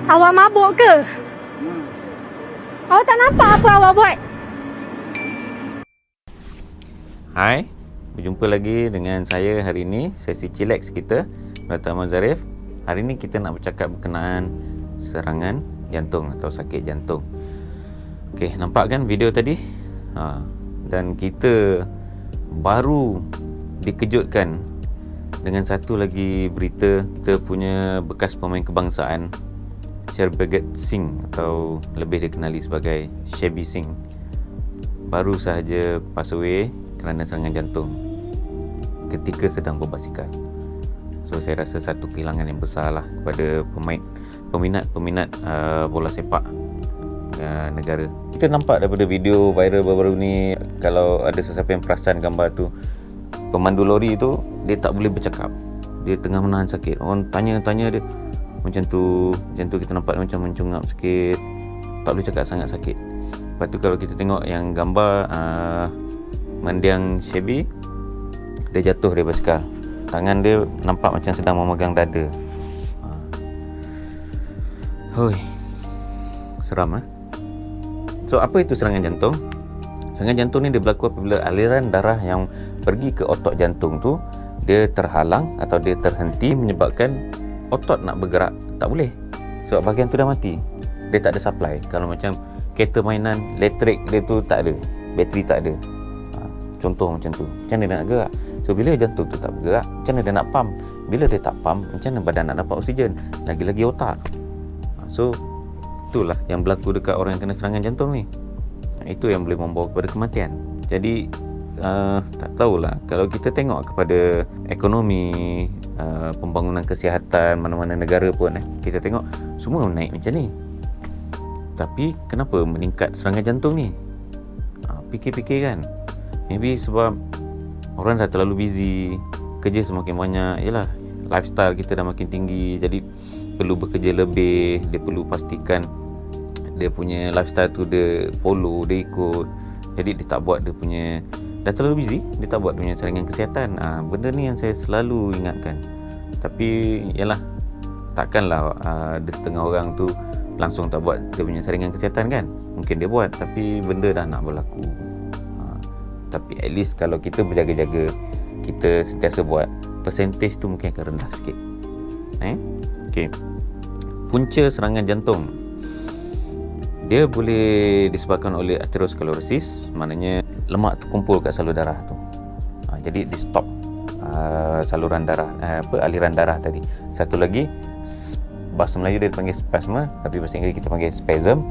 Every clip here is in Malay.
Awak mabuk ke? Awak tak nampak apa awak buat? Hai, berjumpa lagi dengan saya hari ini, sesi chillax kita, Dr. Ahmad Zarif. Hari ini kita nak bercakap berkenaan serangan jantung atau sakit jantung. Okey, nampak kan video tadi? Dan kita baru dikejutkan dengan satu lagi berita. Kita punya bekas pemain kebangsaan Sharbaghat Singh atau lebih dikenali sebagai Shabby Singh baru sahaja pass away kerana serangan jantung ketika sedang berbasikal. So saya rasa satu kehilangan yang besar lah kepada peminat bola sepak negara. Kita nampak daripada video viral baru-baru ni, kalau ada sesiapa yang perasan gambar tu, pemandu lori tu dia tak boleh bercakap, dia tengah menahan sakit. Orang tanya dia macam tu kita nampak macam mencungap sikit, tak boleh cakap, sangat sakit. Lepas tu kalau kita tengok yang gambar mendiang Shabby, dia jatuh dari basikal, tangan dia nampak macam sedang memegang dada. Hoi, seram. So apa itu serangan jantung? Serangan jantung ni dia berlaku apabila aliran darah yang pergi ke otot jantung tu dia terhalang atau dia terhenti, menyebabkan otot nak bergerak tak boleh sebab bahagian tu dah mati, dia tak ada supply. Kalau macam kereta mainan, elektrik dia tu tak ada, bateri tak ada, contoh macam tu, macam mana dia nak gerak? So bila jantung tu tak bergerak, macam mana dia nak pump? Bila dia tak pump, macam mana badan nak dapat oksigen? Lagi-lagi otak. So itulah yang berlaku dekat orang yang kena serangan jantung ni. Itu yang boleh membawa kepada kematian. Jadi tak tahulah, kalau kita tengok kepada ekonomi, pembangunan kesihatan mana-mana negara pun, kita tengok semua naik macam ni, tapi kenapa meningkat serangan jantung ni? Fikir-fikir kan, maybe sebab orang dah terlalu busy, kerja semakin banyak. Yelah, lifestyle kita dah makin tinggi, jadi perlu bekerja lebih. Dia perlu pastikan dia punya lifestyle tu dia follow, dia ikut. Jadi dia tak buat, dia punya dah terlalu busy, dia tak buat dia punya saringan kesihatan. Benda ni yang saya selalu ingatkan. Tapi yalah, takkanlah ada setengah orang tu langsung tak buat dia punya saringan kesihatan kan. Mungkin dia buat, tapi benda dah nak berlaku. Tapi at least kalau kita berjaga-jaga, kita sentiasa buat, percentage tu mungkin akan rendah sikit. Okay. Punca serangan jantung, dia boleh disebabkan oleh atherosclerosis, maknanya lemak terkumpul kat salur darah tu. Jadi di stop saluran darah, aliran darah tadi. Satu lagi, bahasa Melayu dia panggil spasma, tapi bahasa Inggeris kita panggil spasm.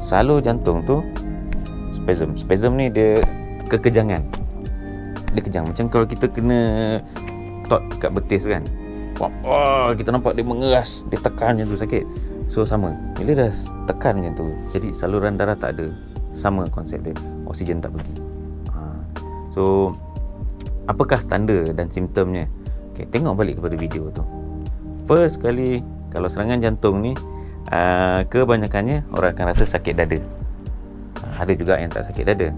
Salur jantung tu spasm ni dia kekejangan. Dia kejang, macam kalau kita kena ketot kat betis kan, kita nampak dia mengeras, dia tekan macam tu, sakit. So sama, bila dah tekan macam tu, jadi saluran darah tak ada, sama konsep dia, oksigen tak pergi. So apakah tanda dan simptomnya? Okay, tengok balik kepada video tu. First kali, kalau serangan jantung ni, kebanyakannya orang akan rasa sakit dada. Ada juga yang tak sakit dada,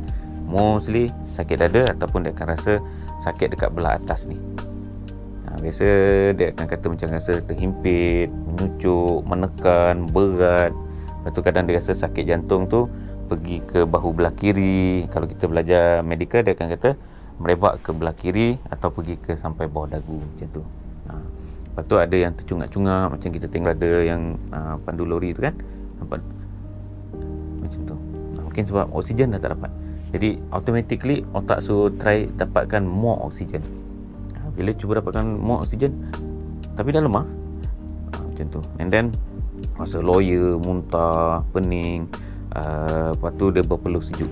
mostly sakit dada, ataupun dia akan rasa sakit dekat belah atas ni. Biasa dia akan kata macam rasa terhimpit, menyucuk, menekan, berat. Lepas tu kadang dia rasa sakit jantung tu pergi ke bahu belah kiri. Kalau kita belajar medical, dia akan kata merebak ke belah kiri atau pergi ke sampai bawah dagu macam tu. Lepas tu ada yang tercungap-cungap, macam kita tengok ada yang pandu lori tu kan, nampak macam tu. Mungkin sebab oksigen dah tak dapat. Jadi automatically otak suruh try dapatkan more oksigen. Bila cuba dapatkan more oksigen tapi dah lemah, macam tu. And then rasa loya, muntah, pening, lepas tu dia berpeluh sejuk.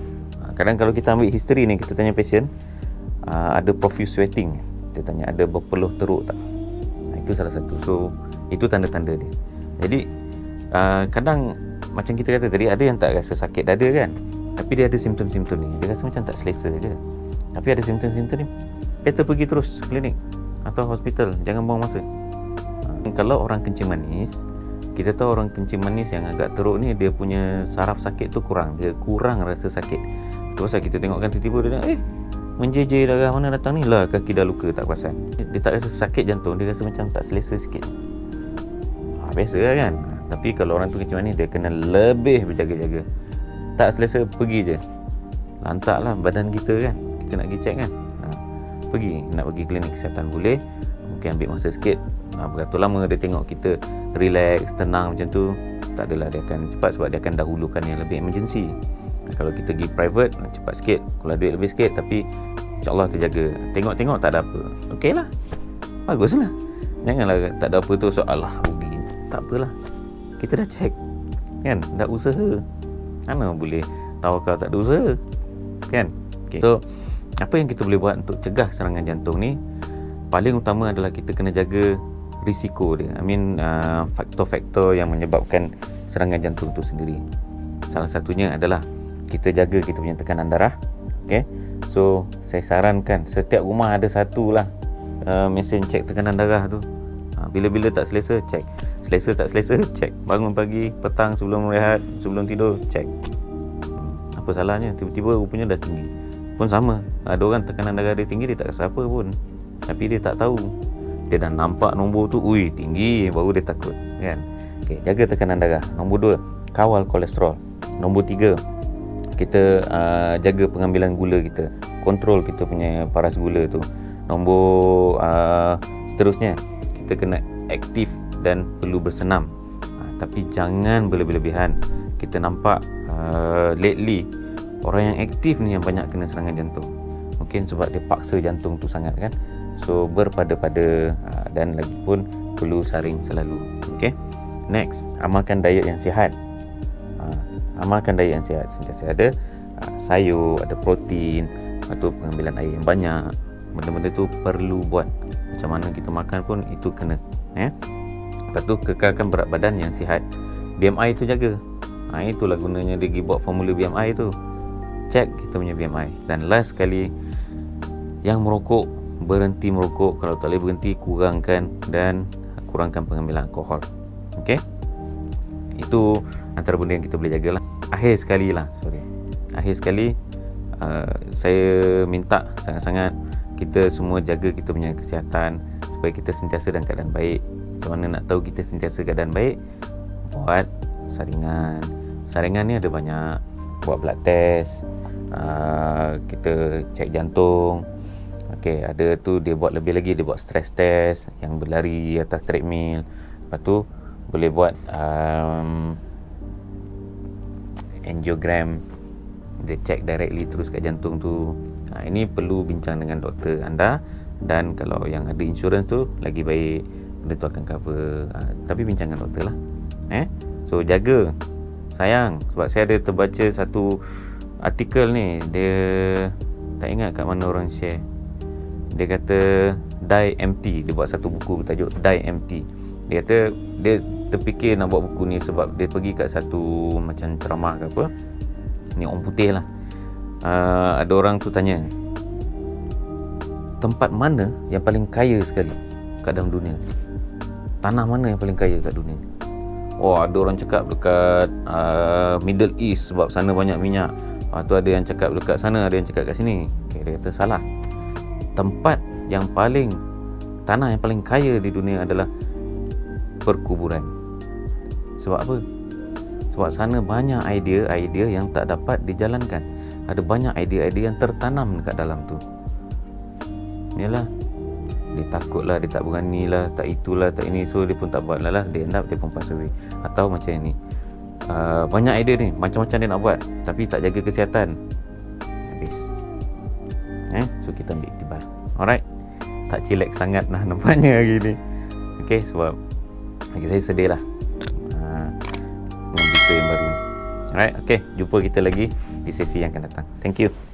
Kadang kalau kita ambil history ni, kita tanya patient, ada profuse sweating, kita tanya ada berpeluh teruk tak. Itu salah satu. So itu tanda-tanda dia. Jadi kadang macam kita kata tadi, ada yang tak rasa sakit dada kan, tapi dia ada simptom-simptom ni, dia rasa macam tak selesa je, tapi ada simptom-simptom ni, better pergi terus klinik atau hospital, jangan buang masa. Kalau orang kencing manis, kita tahu orang kencing manis yang agak teruk ni, dia punya saraf sakit tu kurang, dia kurang rasa sakit. Tu pasal kita tengok kan tiba-tiba dia menjejer darah mana datang ni, lah kaki dah luka tak perasan. Dia tak rasa sakit jantung, dia rasa macam tak selesa sikit. Biasa lah kan. Tapi kalau orang tu kencing manis, dia kena lebih berjaga-jaga. Tak selesa pergi je, lantaklah badan kita kan, kita nak pergi check kan, pergi, nak pergi klinik kesihatan boleh, mungkin ambil masa sikit, berapa lama dia tengok kita relax, tenang macam tu, tak adalah, dia akan cepat sebab dia akan dahulukan yang lebih emergency. Kalau kita pergi private, cepat sikit, kalau duit lebih sikit, tapi insyaAllah terjaga, tengok-tengok tak ada apa, okey lah, baguslah. Janganlah tak ada apa tu soalah rugi, tak apalah, kita dah check kan, dah usaha, mana boleh tawakal tak ada usaha kan. Okay. So apa yang kita boleh buat untuk cegah serangan jantung ni, paling utama adalah kita kena jaga risiko dia, faktor-faktor yang menyebabkan serangan jantung tu sendiri. Salah satunya adalah kita jaga kita punya tekanan darah. Okay. So saya sarankan setiap rumah ada satu lah mesin cek tekanan darah tu. Bila-bila tak selesa, cek. Selesa tak selesa, cek. Bangun pagi, petang, sebelum rehat, sebelum tidur, cek. Apa salahnya? Tiba-tiba rupanya dah tinggi. Pun sama, ada orang tekanan darah dia tinggi, dia tak rasa apa pun, tapi dia tak tahu. Dia dah nampak nombor tu, ui tinggi, baru dia takut kan. Okay, jaga tekanan darah. Nombor 2, kawal kolesterol. Nombor 3, kita jaga pengambilan gula kita, kontrol kita punya paras gula tu. Nombor seterusnya, kita kena aktif dan perlu bersenam, tapi jangan berlebih-lebihan. Kita nampak lately orang yang aktif ni yang banyak kena serangan jantung, mungkin sebab dia paksa jantung tu sangat kan. So berpada-pada dan lagi pun perlu saring selalu. Okay, next, amalkan diet yang sihat. Amalkan diet yang sihat, sentiasa ada sayur, ada protein, atau pengambilan air yang banyak. Benda-benda tu perlu buat. Macam mana kita makan pun itu kena. Lepas tu kekalkan berat badan yang sihat. BMI tu jaga. Itulah gunanya dia pergi buat formula BMI tu. Check kita punya BMI. Dan last sekali, yang merokok, berhenti merokok. Kalau tak boleh berhenti, kurangkan kurangkan pengambilan alkohol. Okay, itu antara benda yang kita boleh jagalah. Akhir sekali, saya minta sangat-sangat kita semua jaga kita punya kesihatan supaya kita sentiasa dalam keadaan baik. Macam mana nak tahu kita sentiasa keadaan baik? Buat saringan. Saringan ni ada banyak. Buat blood test, kita cek jantung. Okey, ada tu dia buat lebih lagi, dia buat stress test yang berlari atas treadmill. Lepas tu boleh buat angiogram, dia check directly terus kat jantung tu. Ini perlu bincang dengan doktor anda, dan kalau yang ada insurans tu lagi baik, benda tu akan cover. Tapi bincang dengan doktor lah. So jaga, sayang. Sebab saya ada terbaca satu artikel ni, dia tak ingat kat mana orang share. Dia kata Die Empty. Dia buat satu buku bertajuk Die Empty. Dia kata dia terfikir nak buat buku ni sebab dia pergi kat satu macam ceramah ke apa, ni orang putih lah. Ada orang tu tanya, tempat mana yang paling kaya sekali kat dalam dunia? Tanah mana yang paling kaya kat dunia? Ada orang cakap dekat Middle East sebab sana banyak minyak. Tu ada yang cakap dekat sana, ada yang cakap kat sini. Okay, dia kata salah. Tempat yang paling, tanah yang paling kaya di dunia adalah perkuburan. Sebab apa? Sebab sana banyak idea-idea yang tak dapat dijalankan. Ada banyak idea-idea yang tertanam dekat dalam tu. Yalah, dia takut lah, dia tak berani lah, tak itulah, tak ini, so dia pun tak buat lah. Dia end up, dia pun pass away. Atau macam ni, banyak idea ni, macam-macam dia nak buat, tapi tak jaga kesihatan, habis. So kita ambil iktibar. Alright, tak chillax sangat lah nampaknya hari ni. Okay, sebab saya sedih lah dengan berita yang baru. Alright, okay, jumpa kita lagi di sesi yang akan datang. Thank you.